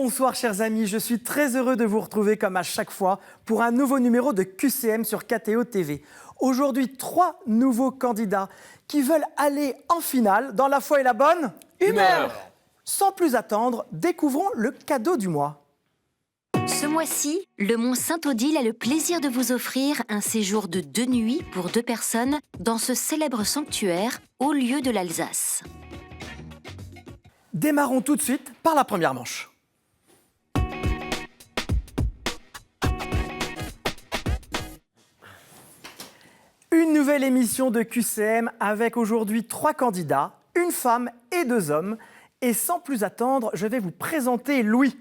Bonsoir chers amis, je suis très heureux de vous retrouver comme à chaque fois pour un nouveau numéro de QCM sur KTO TV. Aujourd'hui, 3 nouveaux candidats qui veulent aller en finale dans la foi et la bonne humeur. Sans plus attendre, découvrons le cadeau du mois. Ce mois-ci, le Mont Saint-Odile a le plaisir de vous offrir un séjour de 2 nuits pour 2 personnes dans ce célèbre sanctuaire au lieu de l'Alsace. Démarrons tout de suite par la première manche. Une nouvelle émission de QCM avec aujourd'hui 3 candidats, une femme et 2 hommes. Et sans plus attendre, je vais vous présenter Louis.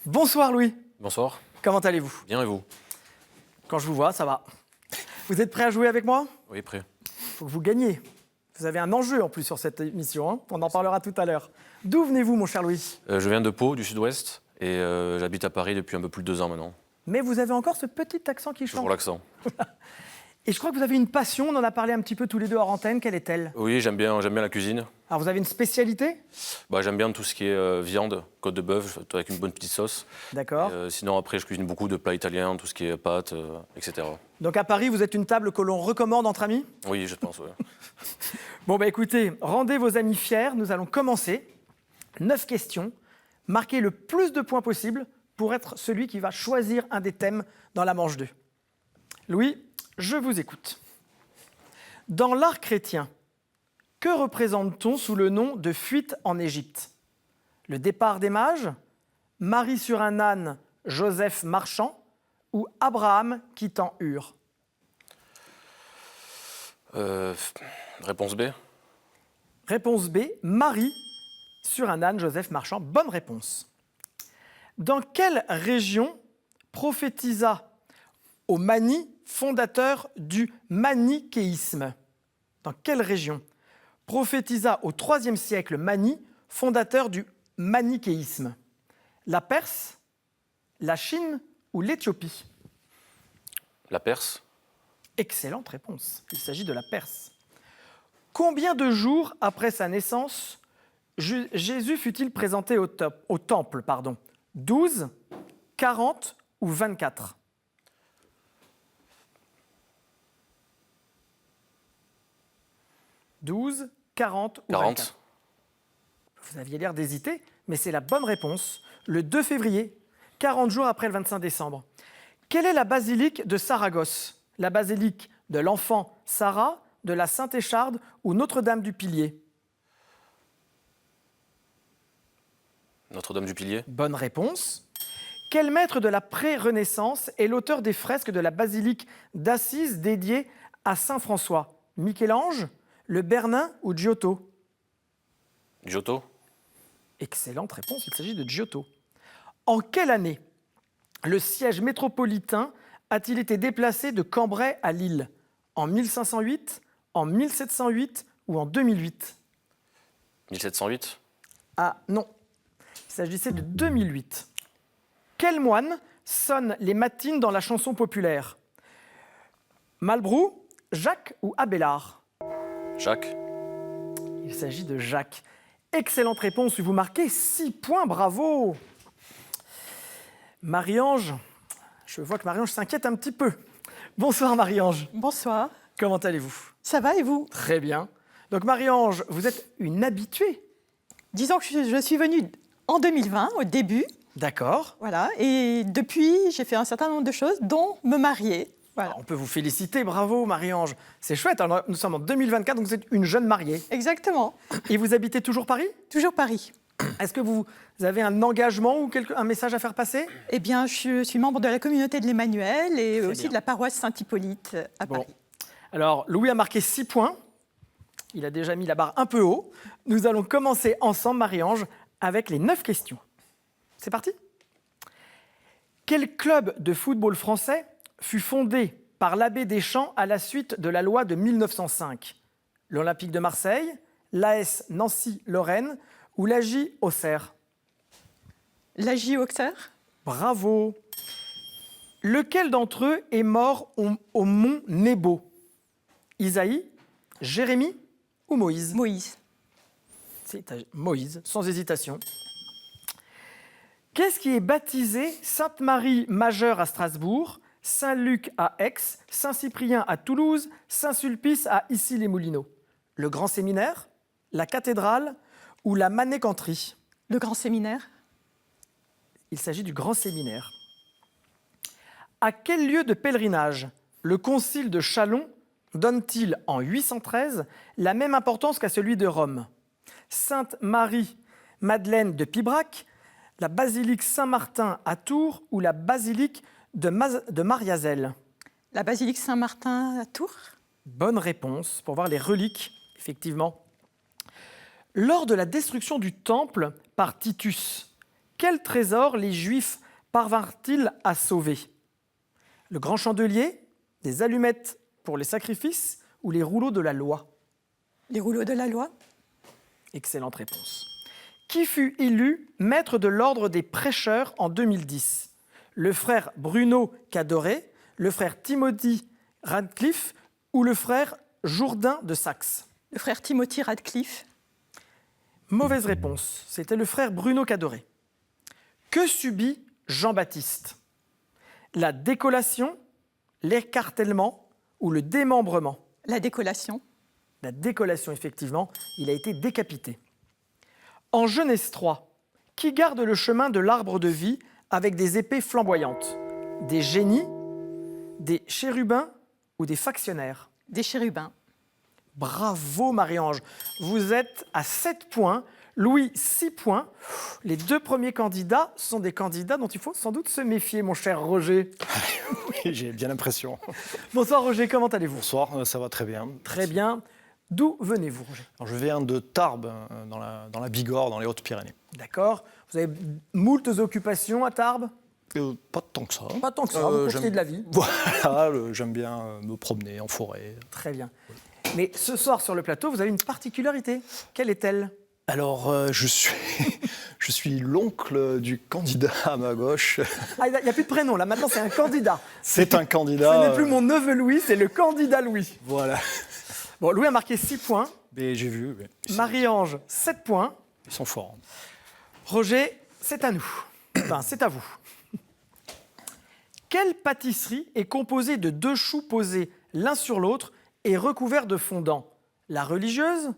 Bonsoir Louis. Bonsoir. Comment allez-vous? Bien et vous? Quand je vous vois, ça va. Vous êtes prêt à jouer avec moi? Oui, prêt. Il faut que vous gagniez. Vous avez un enjeu en plus sur cette émission, hein. On en parlera tout à l'heure. D'où venez-vous mon cher Louis? Je viens de Pau, du sud-ouest, et j'habite à Paris depuis un peu plus de 2 ans maintenant. Mais vous avez encore ce petit accent qui change. Toujours l'accent. Et je crois que vous avez une passion, on en a parlé un petit peu tous les deux hors antenne, quelle est-elle? Oui, j'aime bien la cuisine. Alors vous avez une spécialité? J'aime bien tout ce qui est viande, côte de bœuf, avec une bonne petite sauce. D'accord. Sinon, après, je cuisine beaucoup de plats italiens, tout ce qui est pâtes, etc. Donc à Paris, vous êtes une table que l'on recommande entre amis? Oui, je pense, oui. Bon écoutez, rendez vos amis fiers, nous allons commencer. 9 questions, marquez le plus de points possible pour être celui qui va choisir un des thèmes dans la manche 2. Louis, je vous écoute. Dans l'art chrétien, que représente-t-on sous le nom de fuite en Égypte? Le départ des mages, Marie sur un âne, Joseph marchant ou Abraham quittant Ur? Réponse B. Réponse B, Marie sur un âne, Joseph marchant. Bonne réponse. Dans quelle région prophétisa au Mani, fondateur du manichéisme? Dans quelle région prophétisa au IIIe siècle Mani, fondateur du manichéisme? La Perse, la Chine ou l'Éthiopie? La Perse. Excellente réponse. Il s'agit de la Perse. Combien de jours après sa naissance Jésus fut-il présenté au temple 12, 40 ou 24? « 12, 40 ou 40. 24 ?» Vous aviez l'air d'hésiter, mais c'est la bonne réponse. Le 2 février, 40 jours après le 25 décembre. Quelle est la basilique de Saragosse? La basilique de l'Enfant Sarah, de la Sainte-Écharde ou Notre-Dame du Pilier? Notre-Dame du Pilier. Bonne réponse. Quel maître de la pré-Renaissance est l'auteur des fresques de la basilique d'Assise dédiée à Saint François? Michel-Ange, le Bernin ou Giotto? Giotto. Excellente réponse, il s'agit de Giotto. En quelle année le siège métropolitain a-t-il été déplacé de Cambrai à Lille? En 1508, en 1708 ou en 2008? 1708. Ah non, il s'agissait de 2008. Quel moine sonne les matines dans la chanson populaire? Malbrou, Jacques ou Abélard? Jacques. Il s'agit de Jacques. Excellente réponse, vous marquez 6 points, bravo! Marie-Ange, je vois que Marie-Ange s'inquiète un petit peu. Bonsoir Marie-Ange. Bonsoir. Comment allez-vous? Ça va et vous? Très bien. Donc Marie-Ange, vous êtes une habituée. Disons que je suis venue en 2020, au début. D'accord. Voilà. Et depuis, j'ai fait un certain nombre de choses, dont me marier. Voilà. On peut vous féliciter, bravo Marie-Ange. C'est chouette, alors, nous sommes en 2024, donc vous êtes une jeune mariée. Exactement. Et vous habitez toujours Paris? Toujours Paris. Est-ce que vous avez un engagement ou un message à faire passer? Eh bien, je suis membre de la communauté de l'Emmanuel et Très aussi bien. de la paroisse Saint-Hippolyte à Paris. Alors, Louis a marqué 6 points. Il a déjà mis la barre un peu haut. Nous allons commencer ensemble, Marie-Ange, avec les 9 questions. C'est parti? Quel club de football français fut fondé par l'abbé Deschamps à la suite de la loi de 1905? L'Olympique de Marseille, l'AS Nancy-Lorraine ou l'AJ Auxerre? L'AJ Auxerre. Bravo. Lequel d'entre eux est mort au mont Nebo? Isaïe, Jérémie ou Moïse? Moïse. C'est Moïse, sans hésitation. Qu'est-ce qui est baptisé Sainte-Marie Majeure à Strasbourg, Saint-Luc à Aix, Saint-Cyprien à Toulouse, Saint-Sulpice à Issy-les-Moulineaux? Le Grand Séminaire, la cathédrale ou la Manécanterie? Le Grand Séminaire. Il s'agit du Grand Séminaire. À quel lieu de pèlerinage le concile de Châlons donne-t-il en 813 la même importance qu'à celui de Rome? Sainte-Marie-Madeleine de Pibrac, la basilique Saint-Martin à Tours ou la basilique de Mariazelle? La basilique Saint-Martin à Tours. Bonne réponse pour voir les reliques, effectivement. Lors de la destruction du temple par Titus, quel trésor les Juifs parvinrent-ils à sauver? Le grand chandelier, des allumettes pour les sacrifices ou les rouleaux de la loi? Les rouleaux de la loi. Excellente réponse. Qui fut élu maître de l'ordre des prêcheurs en 2010? Le frère Bruno Cadoré, le frère Timothy Radcliffe ou le frère Jourdain de Saxe? Le frère Timothy Radcliffe. Mauvaise réponse, c'était le frère Bruno Cadoré. Que subit Jean-Baptiste? La décollation, l'écartèlement ou le démembrement? La décollation. La décollation, effectivement, il a été décapité. En Genèse 3, qui garde le chemin de l'arbre de vie avec des épées flamboyantes? Des génies, des chérubins ou des factionnaires? Des chérubins. Bravo Marie-Ange, vous êtes à 7 points, Louis 6 points. Les deux premiers candidats sont des candidats dont il faut sans doute se méfier, mon cher Roger. Oui, j'ai bien l'impression. Bonsoir Roger, comment allez-vous? Bonsoir, ça va très bien. Très bien. D'où venez-vous, Roger? Alors, je viens de Tarbes, dans la Bigorre, dans les Hautes-Pyrénées. D'accord. Vous avez moultes occupations à Tarbes? Pas tant que ça. Pas tant que ça, vous profitez de la vie. Voilà, j'aime bien me promener en forêt. Très bien. Mais ce soir sur le plateau, vous avez une particularité. Quelle est-elle? Alors, je suis l'oncle du candidat à ma gauche. Ah, il n'y a plus de prénom, là. Maintenant, c'est un candidat. C'est un candidat. Ce n'est plus mon neveu Louis, c'est le candidat Louis. Voilà. Bon, Louis a marqué 6 points. Mais j'ai vu. Mais Marie-Ange, 7 points. ils sont forts. Roger, c'est à nous. Enfin, c'est à vous. Quelle pâtisserie est composée de 2 choux posés l'un sur l'autre et recouverts de fondant? La religieuse,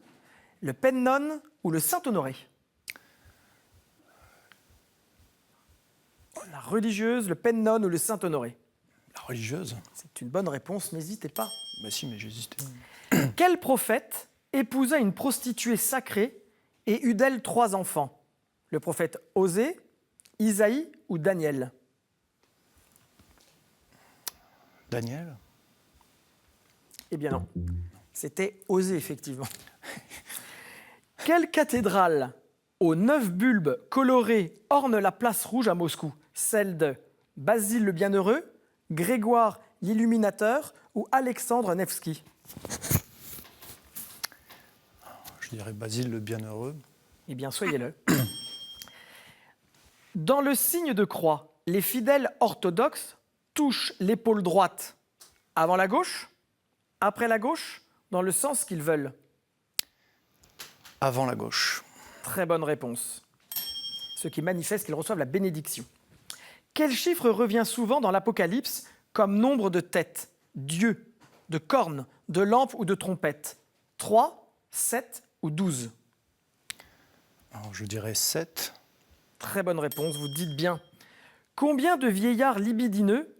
le pennon ou le Saint-Honoré? La religieuse, le pennon ou le Saint-Honoré? La religieuse. C'est une bonne réponse, n'hésitez pas. Bah si, mais j'hésitais. Quel prophète épousa une prostituée sacrée et eut d'elle 3 enfants? Le prophète Osée, Isaïe ou Daniel? Daniel. Eh bien non, c'était Osée, effectivement. Quelle cathédrale aux 9 bulbes colorés orne la place rouge à Moscou? Celle de Basile le Bienheureux, Grégoire l'Illuminateur ou Alexandre Nevski? Je dirais Basile le Bienheureux. Eh bien, soyez-le. Dans le signe de croix, les fidèles orthodoxes touchent l'épaule droite avant la gauche, après la gauche, dans le sens qu'ils veulent. Avant la gauche. Très bonne réponse. Ce qui manifeste qu'ils reçoivent la bénédiction. Quel chiffre revient souvent dans l'Apocalypse comme nombre de têtes, d'yeux, de cornes, de lampes ou de trompettes? 3, 7 ou 12? Alors, je dirais 7. Très bonne réponse, vous dites bien. Combien de vieillards libidineux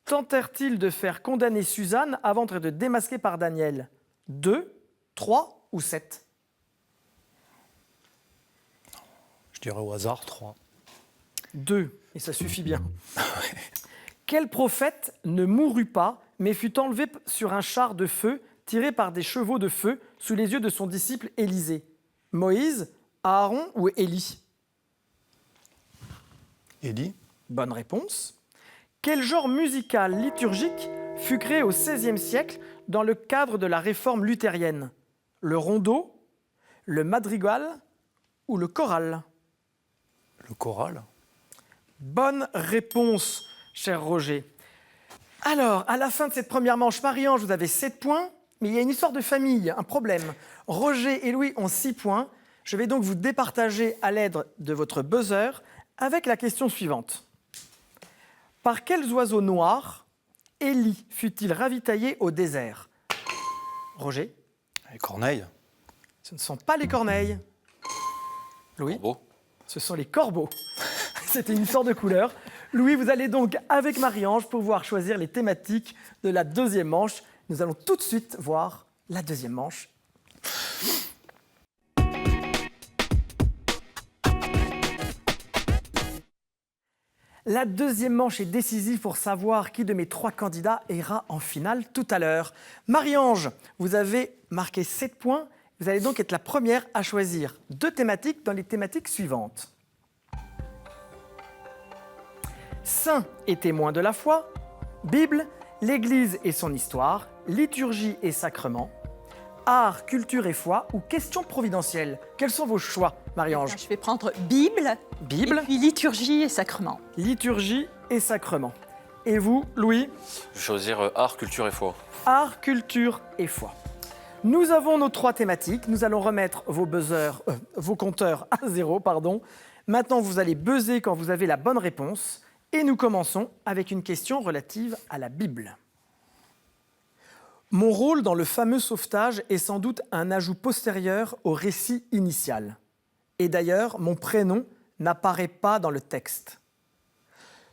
tentèrent-ils de faire condamner Suzanne avant d'être démasquée par Daniel? 2, 3 ou 7? Je dirais au hasard 3. 2, et ça suffit bien. Quel prophète ne mourut pas, mais fut enlevé sur un char de feu tiré par des chevaux de feu sous les yeux de son disciple Élisée? Moïse, Aaron ou Élie? Élie. Bonne réponse. Quel genre musical liturgique fut créé au XVIe siècle dans le cadre de la réforme luthérienne? Le rondeau, le madrigal ou le choral? Le choral. Bonne réponse, cher Roger. Alors, à la fin de cette première manche, Marie-Ange, vous avez 7 points, mais il y a une histoire de famille, un problème. Roger et Louis ont 6 points. Je vais donc vous départager à l'aide de votre buzzer avec la question suivante. Par quels oiseaux noirs Élie fut-il ravitaillé au désert? Roger? Les corneilles. Ce ne sont pas les corneilles. Louis? Beau. Ce sont les corbeaux. C'était une histoire de couleur. Louis, vous allez donc, avec Marie-Ange, pouvoir choisir les thématiques de la deuxième manche. Nous allons tout de suite voir la deuxième manche. La deuxième manche est décisive pour savoir qui de mes 3 candidats ira en finale tout à l'heure. Marie-Ange, vous avez marqué 7 points. Vous allez donc être la première à choisir 2 thématiques dans les thématiques suivantes. Saints et témoins de la foi, Bible, l'Église et son histoire, liturgie et sacrement, art, culture et foi ou questions providentielles. Quels sont vos choix, Marie-Ange? Je vais prendre Bible, Bible, et puis liturgie et sacrement. liturgie et sacrement. Et vous, Louis? Je vais choisir art, culture et foi. Art, culture et foi. Nous avons nos 3 thématiques. Nous allons remettre vos compteurs à 0, pardon. Maintenant, vous allez buzzer quand vous avez la bonne réponse. Et nous commençons avec une question relative à la Bible. Mon rôle dans le fameux sauvetage est sans doute un ajout postérieur au récit initial. Et d'ailleurs, mon prénom n'apparaît pas dans le texte.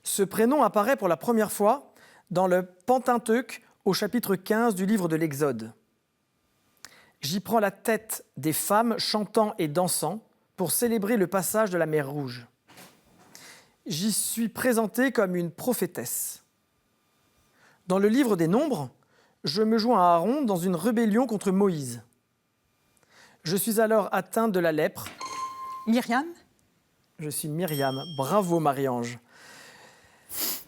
Ce prénom apparaît pour la première fois dans le Pentateuque au chapitre 15 du livre de l'Exode. J'y prends la tête des femmes chantant et dansant pour célébrer le passage de la mer Rouge. J'y suis présentée comme une prophétesse. Dans le livre des Nombres, je me joins à Aaron dans une rébellion contre Moïse. Je suis alors atteinte de la lèpre. Myriam? Je suis Myriam. Bravo Marie-Ange.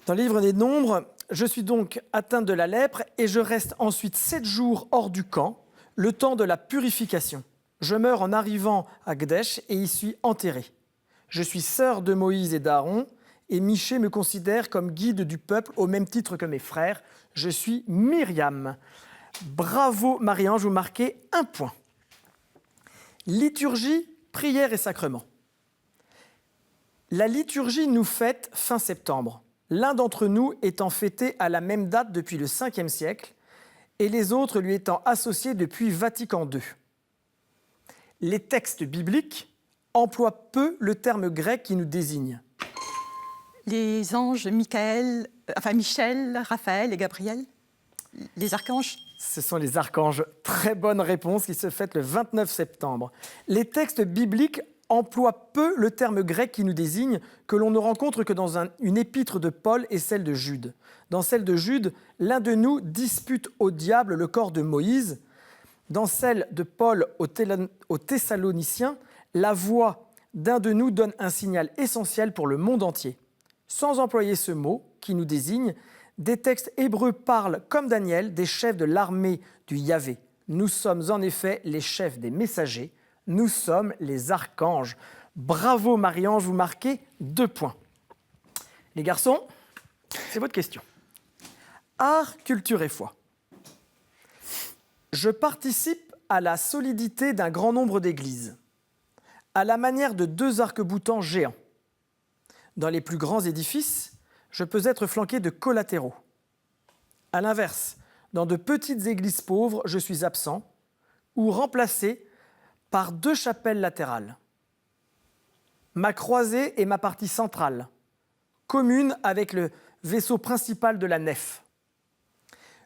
Dans le livre des Nombres, je suis donc atteinte de la lèpre et je reste ensuite 7 jours hors du camp, le temps de la purification. Je meurs en arrivant à Gdesh et y suis enterrée. Je suis sœur de Moïse et d'Aaron et Michée me considère comme guide du peuple au même titre que mes frères. Je suis Myriam. Bravo Marie-Ange, vous marquez 1 point. Liturgie, prière et sacrement. La liturgie nous fête fin septembre, l'un d'entre nous étant fêté à la même date depuis le 5e siècle et les autres lui étant associés depuis Vatican II. Les textes bibliques emploient peu le terme grec qui nous désigne. Les anges Michel, Raphaël et Gabriel? Les archanges? Ce sont les archanges. Très bonne réponse qui se fête le 29 septembre. Les textes bibliques emploient peu le terme grec qui nous désigne, que l'on ne rencontre que dans une épître de Paul et celle de Jude. Dans celle de Jude, l'un de nous dispute au diable le corps de Moïse. Dans celle de Paul aux Thessaloniciens, la voix d'un de nous donne un signal essentiel pour le monde entier. Sans employer ce mot qui nous désigne, des textes hébreux parlent, comme Daniel, des chefs de l'armée du Yahvé. Nous sommes en effet les chefs des messagers, nous sommes les archanges. Bravo Marie-Ange, vous marquez 2 points. Les garçons, c'est votre question. Art, culture et foi. Je participe à la solidité d'un grand nombre d'églises, à la manière de 2 arcs-boutants géants. Dans les plus grands édifices, je peux être flanqué de collatéraux. À l'inverse, dans de petites églises pauvres, je suis absent ou remplacé par 2 chapelles latérales. Ma croisée est ma partie centrale, commune avec le vaisseau principal de la nef.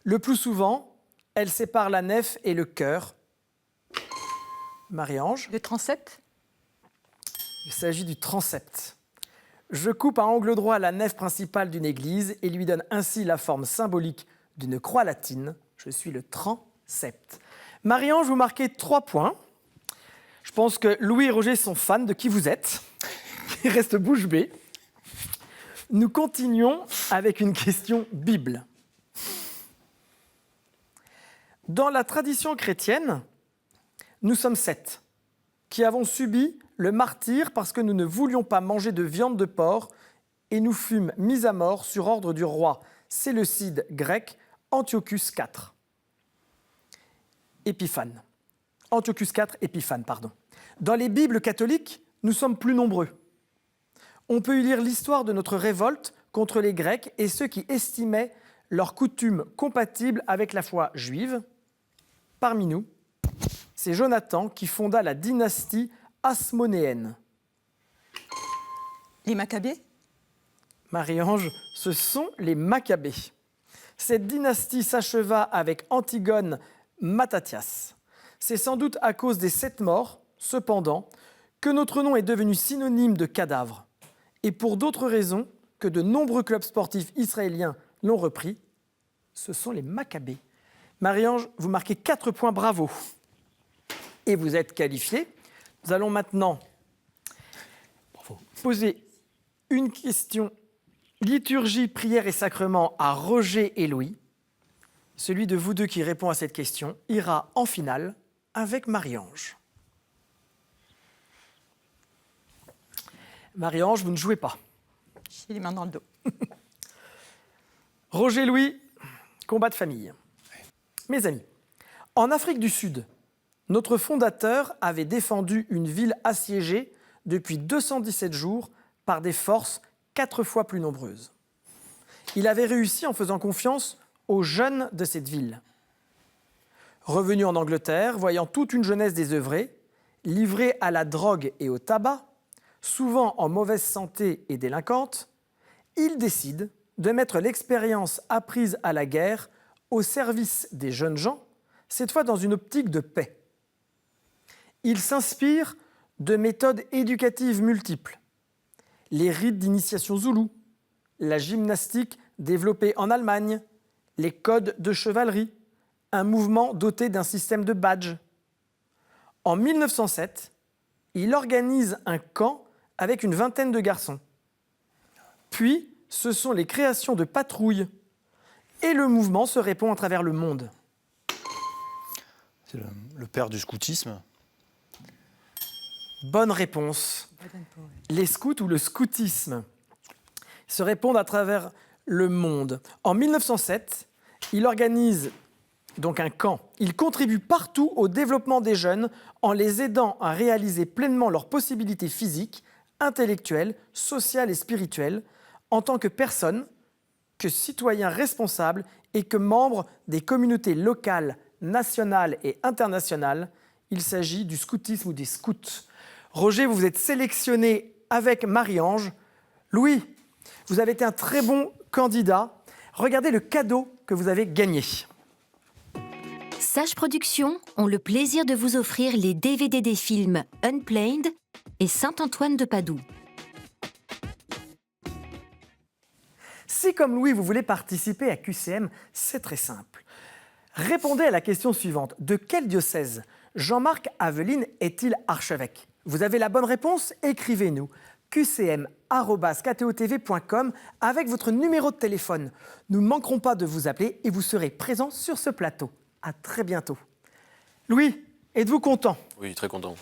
Le plus souvent, elle sépare la nef et le chœur. Marie-Ange? Le transept? Il s'agit du transept. Je coupe à angle droit la nef principale d'une église et lui donne ainsi la forme symbolique d'une croix latine. Je suis le transept. Marie-Ange, vous marquez 3 points. Je pense que Louis et Roger sont fans de qui vous êtes. Il reste bouche bée. Nous continuons avec une question Bible. Dans la tradition chrétienne, nous sommes 7 qui avons subi le martyre parce que nous ne voulions pas manger de viande de porc et nous fûmes mis à mort sur ordre du roi séleucide grec Antiochus IV. Antiochus IV Épiphane, pardon. Dans les Bibles catholiques, nous sommes plus nombreux. On peut y lire l'histoire de notre révolte contre les Grecs et ceux qui estimaient leurs coutumes compatibles avec la foi juive. Parmi nous, c'est Jonathan qui fonda la dynastie hasmonéenne. Les Maccabées? Marie-Ange, ce sont les Maccabées. Cette dynastie s'acheva avec Antigone Mattathias. C'est sans doute à cause des 7 morts, cependant, que notre nom est devenu synonyme de cadavre. Et pour d'autres raisons que de nombreux clubs sportifs israéliens l'ont repris, ce sont les Maccabées. Marie-Ange, vous marquez 4 points, bravo. Et vous êtes qualifiée. Nous allons maintenant poser une question liturgie, prière et sacrement à Roger et Louis. Celui de vous deux qui répond à cette question ira en finale avec Marie-Ange. Marie-Ange, vous ne jouez pas. J'ai les mains dans le dos. Roger Louis, combat de famille. Mes amis, en Afrique du Sud, notre fondateur avait défendu une ville assiégée depuis 217 jours par des forces 4 fois plus nombreuses. Il avait réussi en faisant confiance aux jeunes de cette ville. Revenu en Angleterre, voyant toute une jeunesse désœuvrée, livrée à la drogue et au tabac, souvent en mauvaise santé et délinquante, il décide de mettre l'expérience apprise à la guerre au service des jeunes gens, cette fois dans une optique de paix. Il s'inspire de méthodes éducatives multiples. Les rites d'initiation zoulou, la gymnastique développée en Allemagne, les codes de chevalerie, un mouvement doté d'un système de badge. En 1907, il organise un camp avec une vingtaine de garçons. Puis, ce sont les créations de patrouilles. Et le mouvement se répand à travers le monde. C'est le père du scoutisme. Bonne réponse. Les scouts ou le scoutisme se répandent à travers le monde. En 1907, il organise donc un camp. Il contribue partout au développement des jeunes en les aidant à réaliser pleinement leurs possibilités physiques, intellectuelles, sociales et spirituelles en tant que personnes, que citoyens responsables et que membres des communautés locales, nationales et internationales. Il s'agit du scoutisme ou des scouts. Roger, vous êtes sélectionné avec Marie-Ange. Louis, vous avez été un très bon candidat. Regardez le cadeau que vous avez gagné. Sage Productions ont le plaisir de vous offrir les DVD des films Unplanned et Saint-Antoine de Padoue. Si, comme Louis, vous voulez participer à QCM, c'est très simple. Répondez à la question suivante. De quel diocèse Jean-Marc Aveline est-il archevêque? Vous avez la bonne réponse? Écrivez-nous qcm@ktotv.com avec votre numéro de téléphone. Nous ne manquerons pas de vous appeler et vous serez présent sur ce plateau. À très bientôt. Louis, êtes-vous content? Oui, très content.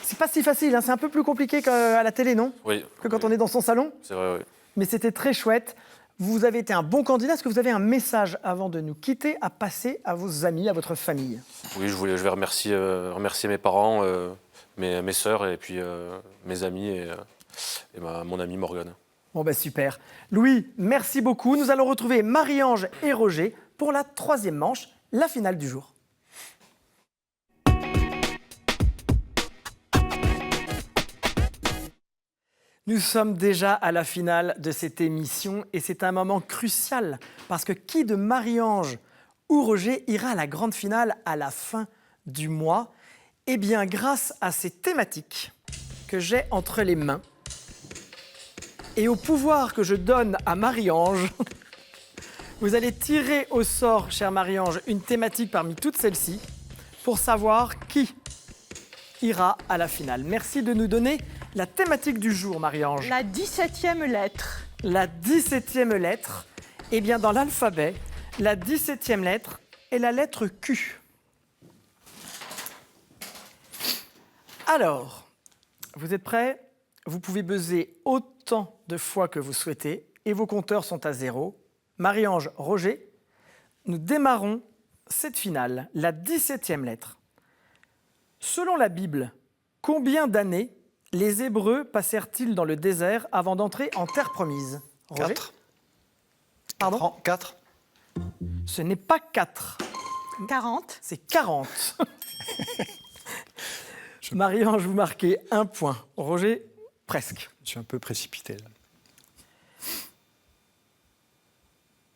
C'est pas si facile, hein, c'est un peu plus compliqué qu'à la télé, non? Oui. Que quand on est dans son salon? C'est vrai, oui. Mais c'était très chouette. Vous avez été un bon candidat. Est-ce que vous avez un message avant de nous quitter à passer à vos amis, à votre famille? Oui, je vais remercier mes parents, mes sœurs et puis mes amis et mon ami Morgane. Bon ben super. Louis, merci beaucoup. Nous allons retrouver Marie-Ange et Roger pour la 3e manche, la finale du jour. Nous sommes déjà à la finale de cette émission et c'est un moment crucial parce que qui de Marie-Ange ou Roger ira à la grande finale à la fin du mois? Eh bien, grâce à ces thématiques que j'ai entre les mains et au pouvoir que je donne à Marie-Ange, vous allez tirer au sort, chère Marie-Ange, une thématique parmi toutes celles-ci pour savoir qui ira à la finale. Merci de nous donner la thématique du jour, Marie-Ange. La 17e lettre. La 17e lettre, eh bien dans l'alphabet, la 17e lettre est la lettre Q. Alors, vous êtes prêts? Vous pouvez buzzer autant de fois que vous souhaitez et vos compteurs sont à 0. Marie-Ange, Roger, nous démarrons cette finale, la 17e lettre. Selon la Bible, combien d'années les Hébreux passèrent-ils dans le désert avant d'entrer en terre promise? Roger? 4. Pardon? 4. Ce n'est pas 4, 40. c'est 40. Marie-Ange, vous marquez 1 point. Roger, presque. Je suis un peu précipité là.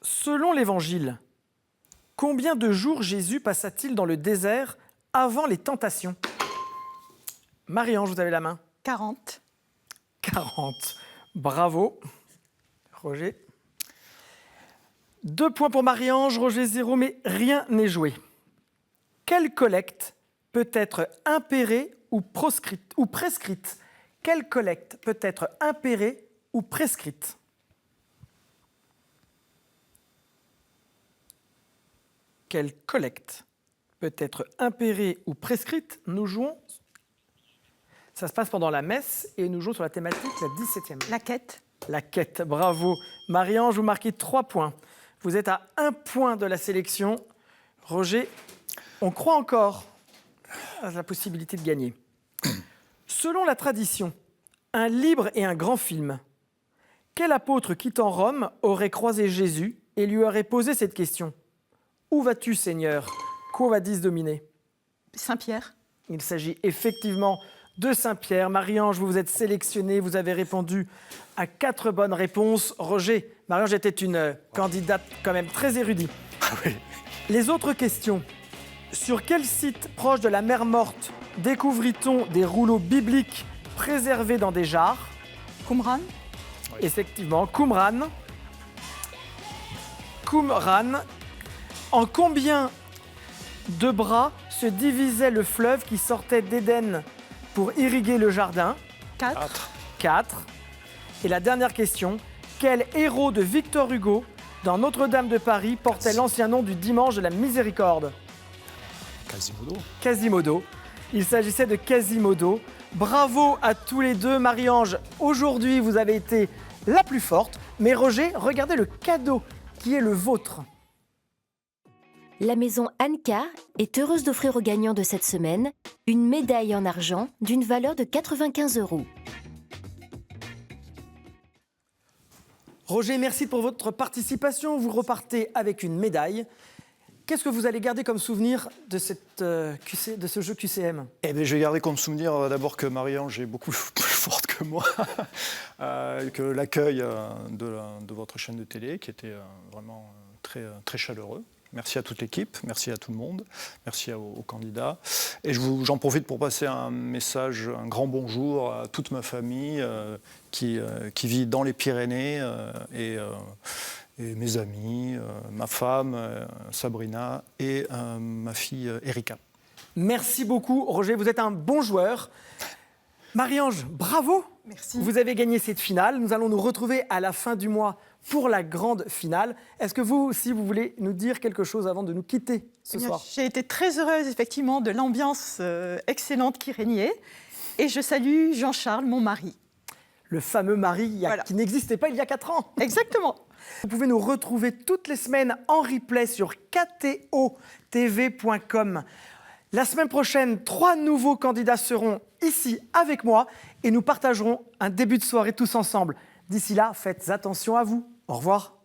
Selon l'Évangile, combien de jours Jésus passa-t-il dans le désert avant les tentations? Marie-Ange, vous avez la main. 40. 40. Bravo. Roger. 2 points pour Marie-Ange, Roger 0, mais rien n'est joué. Quelle collecte peut être impérée ou prescrite? Quelle collecte peut être impérée ou prescrite? Quelle collecte peut être impérée ou prescrite? Nous jouons. Ça se passe pendant la messe et nous jouons sur la thématique la 17e. La quête. La quête, bravo. Marie-Ange, vous marquez 3 points. Vous êtes à 1 point de la sélection. Roger, on croit encore à la possibilité de gagner. Selon la tradition, un livre et un grand film, quel apôtre quittant Rome aurait croisé Jésus et lui aurait posé cette question? Où vas-tu, Seigneur? Quo vadis Domine? Saint-Pierre. Il s'agit effectivement de Saint-Pierre. Marie-Ange, vous êtes sélectionnée, vous avez répondu à 4 bonnes réponses. Roger, Marie-Ange était une candidate quand même très érudite. Ah oui. Les autres questions. Sur quel site proche de la mer Morte découvrit-on des rouleaux bibliques préservés dans des jarres? Qumran. Effectivement, Qumran. Qumran. En combien de bras se divisait le fleuve qui sortait d'Éden pour irriguer le jardin? 4. 4. Et la dernière question, quel héros de Victor Hugo dans Notre-Dame de Paris portait l'ancien nom du dimanche de la miséricorde? Quasimodo. Quasimodo. Il s'agissait de Quasimodo. Bravo à tous les deux. Marie-Ange, aujourd'hui, vous avez été la plus forte. Mais Roger, regardez le cadeau qui est le vôtre. La maison Anka est heureuse d'offrir aux gagnants de cette semaine une médaille en argent d'une valeur de 95 €. Roger, merci pour votre participation. Vous repartez avec une médaille. Qu'est-ce que vous allez garder comme souvenir de ce jeu QCM? Eh bien, je vais garder comme souvenir d'abord que Marie-Ange est beaucoup plus forte que moi, que l'accueil de votre chaîne de télé qui était vraiment très, très chaleureux. Merci à toute l'équipe, merci à tout le monde, merci aux candidats. Et j'en profite pour passer un message, un grand bonjour à toute ma famille qui vit dans les Pyrénées et mes amis, ma femme, Sabrina, et ma fille, Erika. Merci beaucoup, Roger. Vous êtes un bon joueur. Marie-Ange, bravo. Merci. Vous avez gagné cette finale. Nous allons nous retrouver à la fin du mois pour la grande finale. Est-ce que vous aussi, vous voulez nous dire quelque chose avant de nous quitter ce soir? J'ai été très heureuse, effectivement, de l'ambiance excellente qui régnait. Et je salue Jean-Charles, mon mari. Le fameux mari Voilà. qui n'existait pas il y a 4 ans. Exactement. Vous pouvez nous retrouver toutes les semaines en replay sur ktotv.com. La semaine prochaine, 3 nouveaux candidats seront ici avec moi et nous partagerons un début de soirée tous ensemble. D'ici là, faites attention à vous. Au revoir.